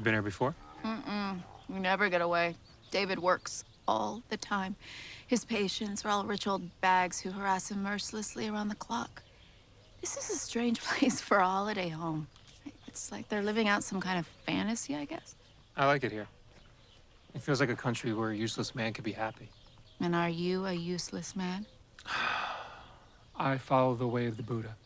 Been here before? Mm-mm. You never get away. David works all the time. His patients are all rich old bags who harass him mercilessly around the clock. This is a strange place for a holiday home. It's like they're living out some kind of fantasy, I guess. I like it here. It feels like a country where a useless man could be happy. And are you a useless man? I follow the way of the Buddha.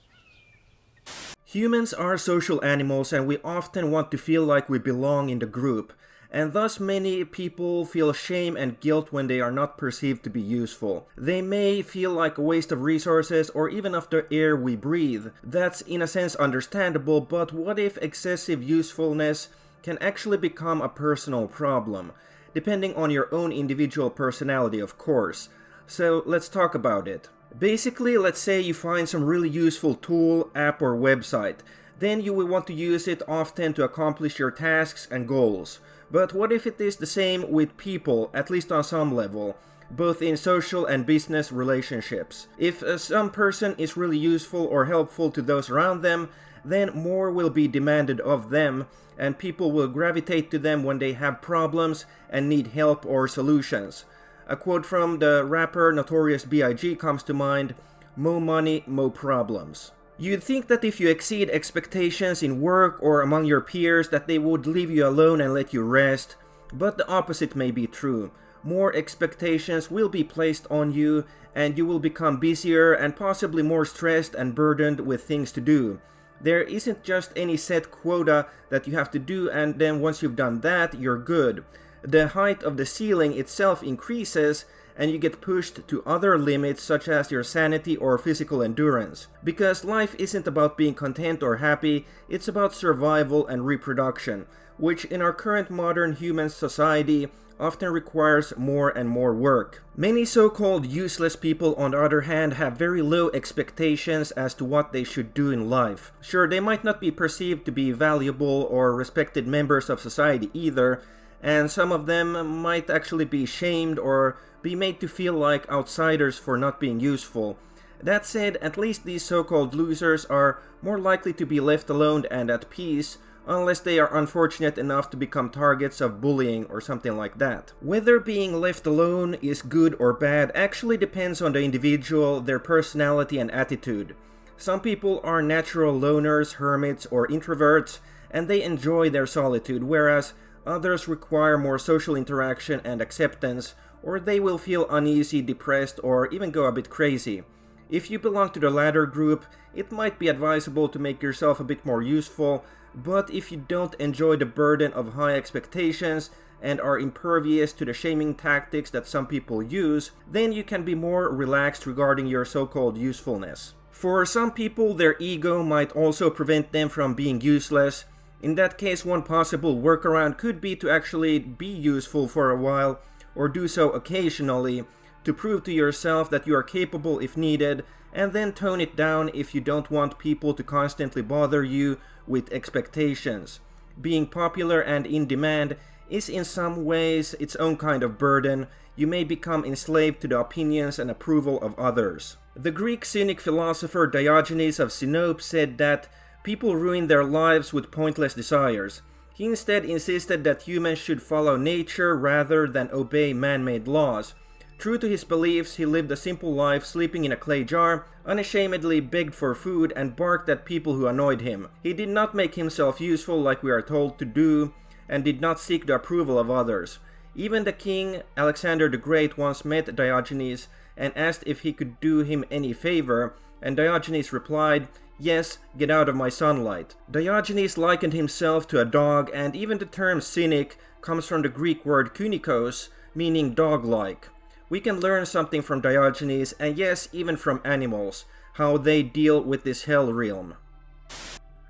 Humans are social animals and we often want to feel like we belong in the group, and thus many people feel shame and guilt when they are not perceived to be useful. They may feel like a waste of resources or even of the air we breathe. That's in a sense understandable, but what if excessive usefulness can actually become a personal problem? Depending on your own individual personality, of course. So let's talk about it. Basically, let's say you find some really useful tool, app or website. Then you will want to use it often to accomplish your tasks and goals. But what if it is the same with people, at least on some level, both in social and business relationships? If some person is really useful or helpful to those around them, then more will be demanded of them, and people will gravitate to them when they have problems and need help or solutions. A quote from the rapper Notorious B.I.G. comes to mind: "Mo money, mo problems." You'd think that if you exceed expectations in work or among your peers that they would leave you alone and let you rest, but the opposite may be true. More expectations will be placed on you and you will become busier and possibly more stressed and burdened with things to do. There isn't just any set quota that you have to do and then once you've done that, you're good. The height of the ceiling itself increases and you get pushed to other limits such as your sanity or physical endurance. Because life isn't about being content or happy, it's about survival and reproduction, which in our current modern human society often requires more and more work. Many so-called useless people, on the other hand, have very low expectations as to what they should do in life. Sure, they might not be perceived to be valuable or respected members of society either, and some of them might actually be shamed or be made to feel like outsiders for not being useful. That said, at least these so-called losers are more likely to be left alone and at peace, unless they are unfortunate enough to become targets of bullying or something like that. Whether being left alone is good or bad actually depends on the individual, their personality and attitude. Some people are natural loners, hermits, or introverts, and they enjoy their solitude, whereas others require more social interaction and acceptance, or they will feel uneasy, depressed, or even go a bit crazy. If you belong to the latter group, it might be advisable to make yourself a bit more useful, but if you don't enjoy the burden of high expectations and are impervious to the shaming tactics that some people use, then you can be more relaxed regarding your so-called usefulness. For some people, their ego might also prevent them from being useless. In that case, one possible workaround could be to actually be useful for a while, or do so occasionally, to prove to yourself that you are capable if needed, and then tone it down if you don't want people to constantly bother you with expectations. Being popular and in demand is in some ways its own kind of burden. You may become enslaved to the opinions and approval of others. The Greek cynic philosopher Diogenes of Sinope said that people ruin their lives with pointless desires. He instead insisted that humans should follow nature rather than obey man-made laws. True to his beliefs, he lived a simple life, sleeping in a clay jar, unashamedly begged for food, and barked at people who annoyed him. He did not make himself useful like we are told to do, and did not seek the approval of others. Even the king, Alexander the Great, once met Diogenes and asked if he could do him any favor, and Diogenes replied, "Yes, get out of my sunlight." Diogenes likened himself to a dog, and even the term cynic comes from the Greek word kynikos, meaning dog-like. We can learn something from Diogenes, and yes, even from animals, how they deal with this hell realm.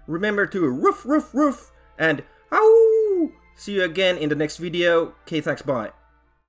Remember to roof, roof, roof, and ow! See you again in the next video. Okay, thanks, bye.